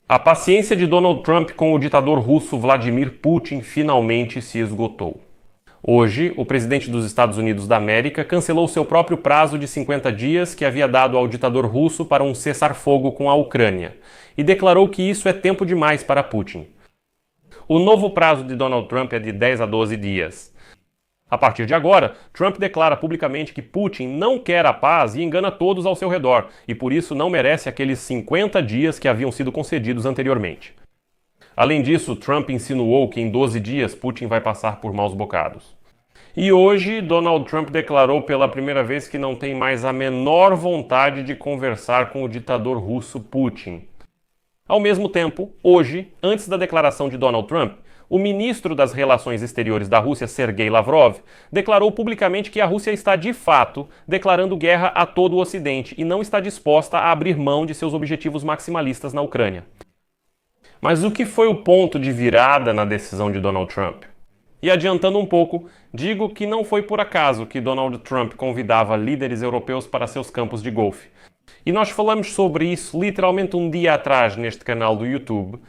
A paciência de Donald Trump com o ditador russo Vladimir Putin finalmente se esgotou. Hoje, o presidente dos Estados Unidos da América cancelou seu próprio prazo de 50 dias que havia dado ao ditador russo para um cessar-fogo com a Ucrânia e declarou que isso é tempo demais para Putin. O novo prazo de Donald Trump é de 10 a 12 dias. A partir de agora, Trump declara publicamente que Putin não quer a paz e engana todos ao seu redor, e por isso não merece aqueles 50 dias que haviam sido concedidos anteriormente. Além disso, Trump insinuou que em 12 dias Putin vai passar por maus bocados. E hoje, Donald Trump declarou pela primeira vez que não tem mais a menor vontade de conversar com o ditador russo Putin. Ao mesmo tempo, hoje, antes da declaração de Donald Trump, o ministro das Relações Exteriores da Rússia, Sergei Lavrov, declarou publicamente que a Rússia está, de fato, declarando guerra a todo o Ocidente e não está disposta a abrir mão de seus objetivos maximalistas na Ucrânia. Mas o que foi o ponto de virada na decisão de Donald Trump? E adiantando um pouco, digo que não foi por acaso que Donald Trump convidava líderes europeus para seus campos de golfe. E nós falamos sobre isso literalmente um dia atrás neste canal do YouTube.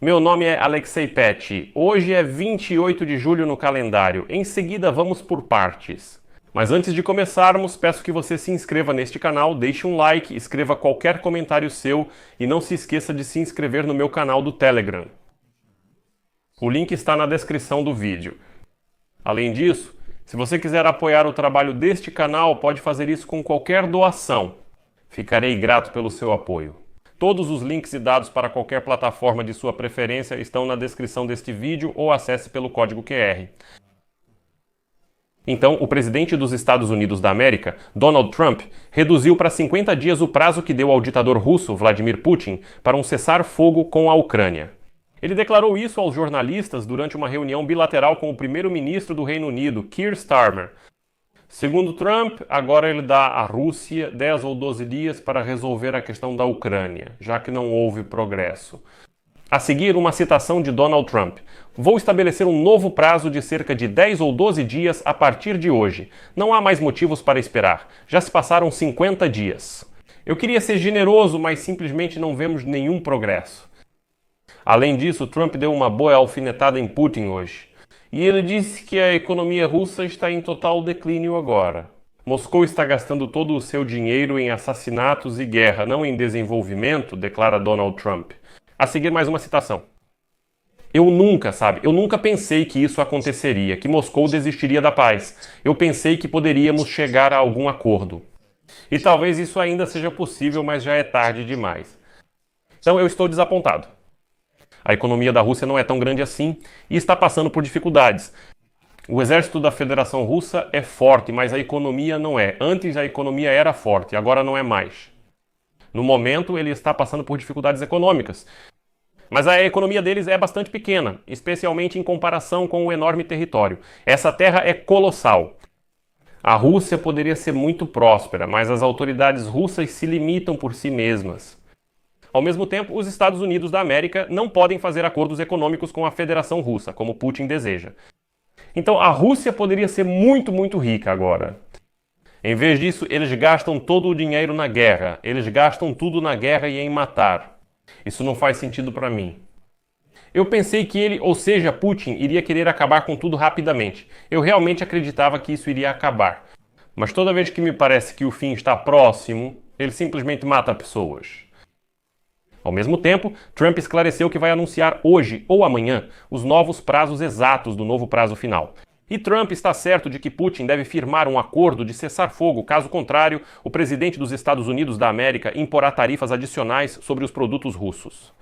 Meu nome é Alexei Petty. Hoje é 28 de julho no calendário. Em seguida, vamos por partes. Mas antes de começarmos, peço que você se inscreva neste canal, deixe um like, escreva qualquer comentário seu e não se esqueça de se inscrever no meu canal do Telegram. O link está na descrição do vídeo. Além disso, se você quiser apoiar o trabalho deste canal, pode fazer isso com qualquer doação. Ficarei grato pelo seu apoio. Todos os links e dados para qualquer plataforma de sua preferência estão na descrição deste vídeo ou acesse pelo código QR. Então, o presidente dos Estados Unidos da América, Donald Trump, reduziu para 50 dias o prazo que deu ao ditador russo, Vladimir Putin, para um cessar-fogo com a Ucrânia. Ele declarou isso aos jornalistas durante uma reunião bilateral com o primeiro-ministro do Reino Unido, Keir Starmer. Segundo Trump, agora ele dá à Rússia 10 ou 12 dias para resolver a questão da Ucrânia, já que não houve progresso. A seguir, uma citação de Donald Trump. Vou estabelecer um novo prazo de cerca de 10 ou 12 dias a partir de hoje. Não há mais motivos para esperar. Já se passaram 50 dias. Eu queria ser generoso, mas simplesmente não vemos nenhum progresso. Além disso, Trump deu uma boa alfinetada em Putin hoje. E ele disse que a economia russa está em total declínio agora. Moscou está gastando todo o seu dinheiro em assassinatos e guerra, não em desenvolvimento, declara Donald Trump. A seguir, mais uma citação. Eu nunca pensei que isso aconteceria, que Moscou desistiria da paz. Eu pensei que poderíamos chegar a algum acordo. E talvez isso ainda seja possível, mas já é tarde demais. Então eu estou desapontado. A economia da Rússia não é tão grande assim e está passando por dificuldades. O exército da Federação Russa é forte, mas a economia não é. Antes a economia era forte, agora não é mais. No momento ele está passando por dificuldades econômicas. Mas a economia deles é bastante pequena, especialmente em comparação com o enorme território. Essa terra é colossal. A Rússia poderia ser muito próspera, mas as autoridades russas se limitam por si mesmas. Ao mesmo tempo, os Estados Unidos da América não podem fazer acordos econômicos com a Federação Russa, como Putin deseja. Então a Rússia poderia ser muito rica agora. Em vez disso, eles gastam todo o dinheiro na guerra. Eles gastam tudo na guerra e em matar. Isso não faz sentido para mim. Eu pensei que ele, ou seja, Putin, iria querer acabar com tudo rapidamente. Eu realmente acreditava que isso iria acabar. Mas toda vez que me parece que o fim está próximo, ele simplesmente mata pessoas. Ao mesmo tempo, Trump esclareceu que vai anunciar hoje ou amanhã os novos prazos exatos do novo prazo final. E Trump está certo de que Putin deve firmar um acordo de cessar-fogo, caso contrário, o presidente dos Estados Unidos da América imporá tarifas adicionais sobre os produtos russos.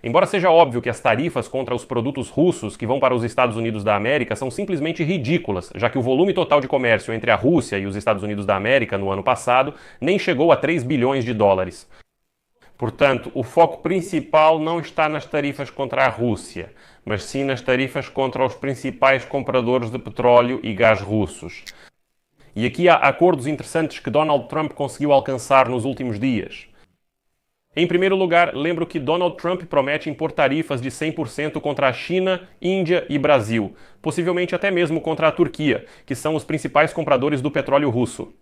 Embora seja óbvio que as tarifas contra os produtos russos que vão para os Estados Unidos da América são simplesmente ridículas, já que o volume total de comércio entre a Rússia e os Estados Unidos da América no ano passado nem chegou a 3 bilhões de dólares. Portanto, o foco principal não está nas tarifas contra a Rússia, mas sim nas tarifas contra os principais compradores de petróleo e gás russos. E aqui há acordos interessantes que Donald Trump conseguiu alcançar nos últimos dias. Em primeiro lugar, lembro que Donald Trump promete impor tarifas de 100% contra a China, Índia e Brasil, possivelmente até mesmo contra a Turquia, que são os principais compradores do petróleo russo.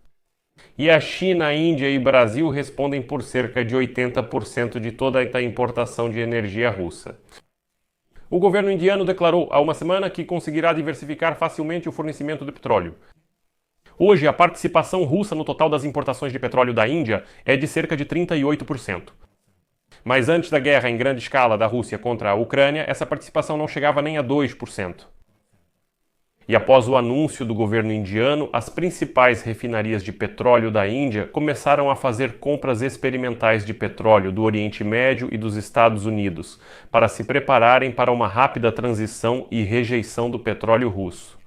E a China, Índia e Brasil respondem por cerca de 80% de toda a importação de energia russa. O governo indiano declarou há uma semana que conseguirá diversificar facilmente o fornecimento de petróleo. Hoje, a participação russa no total das importações de petróleo da Índia é de cerca de 38%. Mas antes da guerra em grande escala da Rússia contra a Ucrânia, essa participação não chegava nem a 2%. E após o anúncio do governo indiano, as principais refinarias de petróleo da Índia começaram a fazer compras experimentais de petróleo do Oriente Médio e dos Estados Unidos, para se prepararem para uma rápida transição e rejeição do petróleo russo.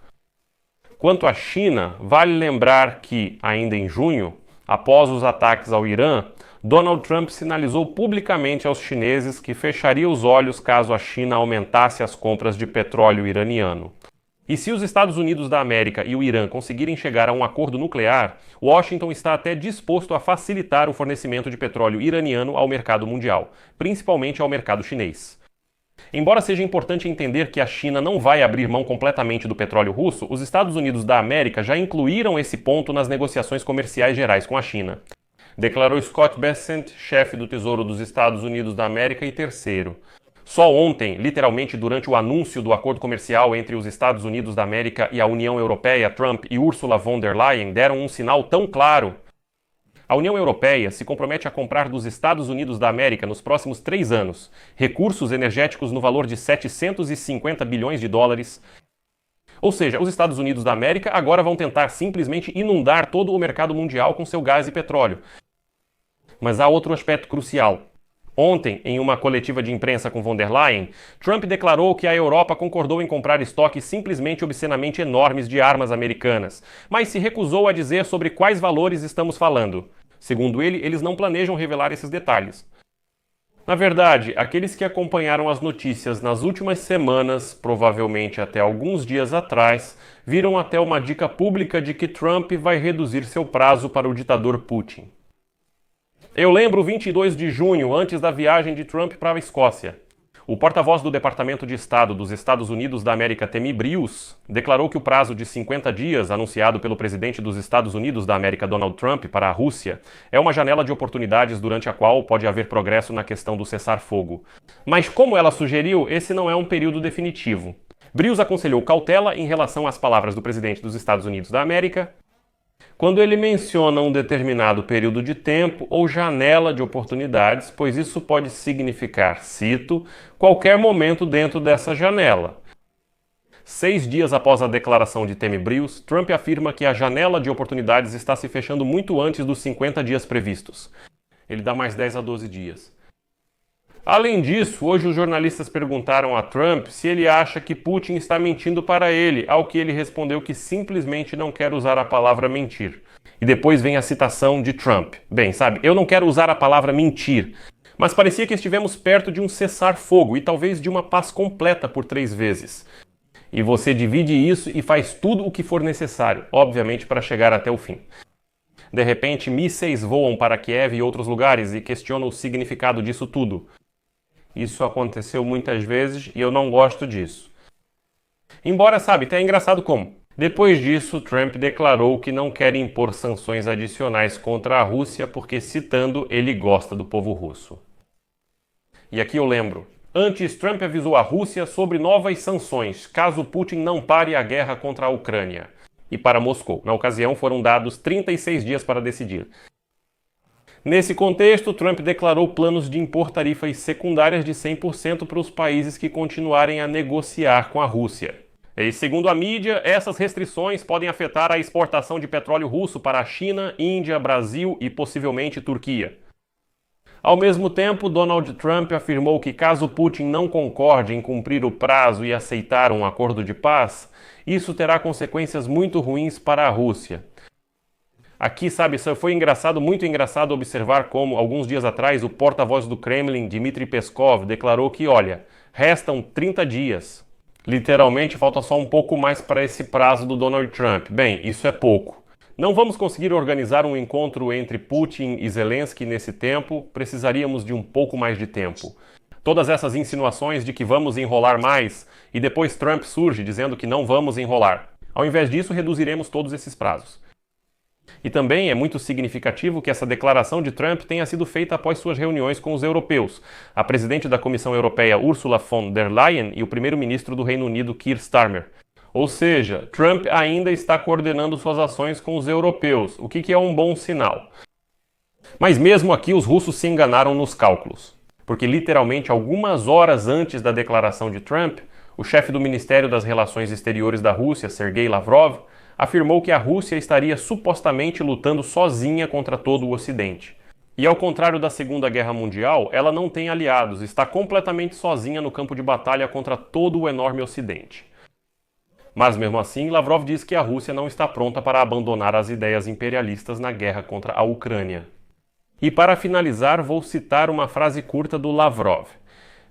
Quanto à China, vale lembrar que, ainda em junho, após os ataques ao Irã, Donald Trump sinalizou publicamente aos chineses que fecharia os olhos caso a China aumentasse as compras de petróleo iraniano. E se os Estados Unidos da América e o Irã conseguirem chegar a um acordo nuclear, Washington está até disposto a facilitar o fornecimento de petróleo iraniano ao mercado mundial, principalmente ao mercado chinês. Embora seja importante entender que a China não vai abrir mão completamente do petróleo russo, os Estados Unidos da América já incluíram esse ponto nas negociações comerciais gerais com a China. Declarou Scott Bessent, chefe do Tesouro dos Estados Unidos da América e terceiro. Só ontem, literalmente durante o anúncio do acordo comercial entre os Estados Unidos da América e a União Europeia, Trump e Ursula von der Leyen deram um sinal tão claro. A União Europeia se compromete a comprar dos Estados Unidos da América nos próximos 3 anos recursos energéticos no valor de 750 bilhões de dólares. Ou seja, os Estados Unidos da América agora vão tentar simplesmente inundar todo o mercado mundial com seu gás e petróleo. Mas há outro aspecto crucial. Ontem, em uma coletiva de imprensa com von der Leyen, Trump declarou que a Europa concordou em comprar estoques simplesmente obscenamente enormes de armas americanas, mas se recusou a dizer sobre quais valores estamos falando. Segundo ele, eles não planejam revelar esses detalhes. Na verdade, aqueles que acompanharam as notícias nas últimas semanas, provavelmente até alguns dias atrás, viram até uma dica pública de que Trump vai reduzir seu prazo para o ditador Putin. Eu lembro 22 de junho, antes da viagem de Trump para a Escócia. O porta-voz do Departamento de Estado dos Estados Unidos da América, Tammy Bruce, declarou que o prazo de 50 dias anunciado pelo presidente dos Estados Unidos da América, Donald Trump, para a Rússia é uma janela de oportunidades durante a qual pode haver progresso na questão do cessar-fogo. Mas, como ela sugeriu, esse não é um período definitivo. Bruce aconselhou cautela em relação às palavras do presidente dos Estados Unidos da América, quando ele menciona um determinado período de tempo ou janela de oportunidades, pois isso pode significar, cito, qualquer momento dentro dessa janela. 6 dias após a declaração de Tammy Bruce, Trump afirma que a janela de oportunidades está se fechando muito antes dos 50 dias previstos. Ele dá mais 10 a 12 dias. Além disso, hoje os jornalistas perguntaram a Trump se ele acha que Putin está mentindo para ele, ao que ele respondeu que simplesmente não quer usar a palavra mentir. E depois vem a citação de Trump. Bem, sabe, eu não quero usar a palavra mentir, mas parecia que estivemos perto de um cessar-fogo e talvez de uma paz completa por 3 vezes. E você divide isso e faz tudo o que for necessário, obviamente para chegar até o fim. De repente, mísseis voam para Kiev e outros lugares e questionam o significado disso tudo. Isso aconteceu muitas vezes e eu não gosto disso. Embora, sabe, até é engraçado como. Depois disso, Trump declarou que não quer impor sanções adicionais contra a Rússia porque, citando, ele gosta do povo russo. E aqui eu lembro. Antes, Trump avisou a Rússia sobre novas sanções, caso Putin não pare a guerra contra a Ucrânia. E para Moscou. Na ocasião, foram dados 36 dias para decidir. Nesse contexto, Trump declarou planos de impor tarifas secundárias de 100% para os países que continuarem a negociar com a Rússia. E, segundo a mídia, essas restrições podem afetar a exportação de petróleo russo para a China, Índia, Brasil e possivelmente Turquia. Ao mesmo tempo, Donald Trump afirmou que caso Putin não concorde em cumprir o prazo e aceitar um acordo de paz, isso terá consequências muito ruins para a Rússia. Aqui, sabe, foi muito engraçado observar como, alguns dias atrás, o porta-voz do Kremlin, Dmitry Peskov, declarou que, olha, restam 30 dias. Literalmente, falta só um pouco mais para esse prazo do Donald Trump. Bem, isso é pouco. Não vamos conseguir organizar um encontro entre Putin e Zelensky nesse tempo, precisaríamos de um pouco mais de tempo. Todas essas insinuações de que vamos enrolar mais, e depois Trump surge dizendo que não vamos enrolar. Ao invés disso, reduziremos todos esses prazos. E também é muito significativo que essa declaração de Trump tenha sido feita após suas reuniões com os europeus, a presidente da Comissão Europeia Ursula von der Leyen e o primeiro-ministro do Reino Unido Keir Starmer. Ou seja, Trump ainda está coordenando suas ações com os europeus, o que é um bom sinal. Mas mesmo aqui os russos se enganaram nos cálculos, porque literalmente algumas horas antes da declaração de Trump, o chefe do Ministério das Relações Exteriores da Rússia, Sergei Lavrov, afirmou que a Rússia estaria supostamente lutando sozinha contra todo o Ocidente. E ao contrário da Segunda Guerra Mundial, ela não tem aliados, está completamente sozinha no campo de batalha contra todo o enorme Ocidente. Mas mesmo assim, Lavrov diz que a Rússia não está pronta para abandonar as ideias imperialistas na guerra contra a Ucrânia. E para finalizar, vou citar uma frase curta do Lavrov.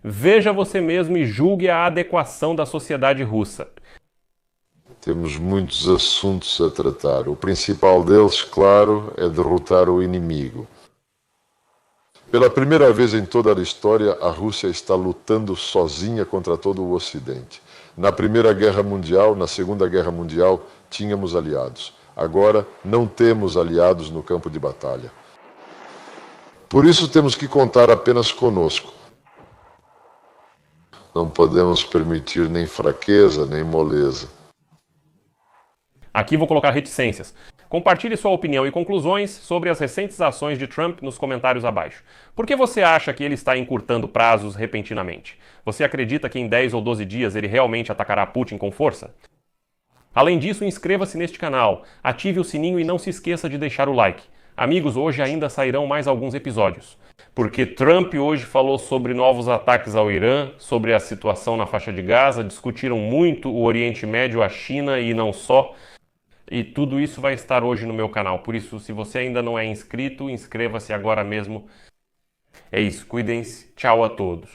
Veja você mesmo e julgue a adequação da sociedade russa. Temos muitos assuntos a tratar. O principal deles, claro, é derrotar o inimigo. Pela primeira vez em toda a história, a Rússia está lutando sozinha contra todo o Ocidente. Na Primeira Guerra Mundial, na Segunda Guerra Mundial, tínhamos aliados. Agora, não temos aliados no campo de batalha. Por isso, temos que contar apenas conosco. Não podemos permitir nem fraqueza, nem moleza. Aqui vou colocar reticências. Compartilhe sua opinião e conclusões sobre as recentes ações de Trump nos comentários abaixo. Por que você acha que ele está encurtando prazos repentinamente? Você acredita que em 10 ou 12 dias ele realmente atacará Putin com força? Além disso, inscreva-se neste canal, ative o sininho e não se esqueça de deixar o like. Amigos, hoje ainda sairão mais alguns episódios. Porque Trump hoje falou sobre novos ataques ao Irã, sobre a situação na faixa de Gaza, discutiram muito o Oriente Médio, a China e não só. E tudo isso vai estar hoje no meu canal. Por isso, se você ainda não é inscrito, inscreva-se agora mesmo. É isso, cuidem-se. Tchau a todos.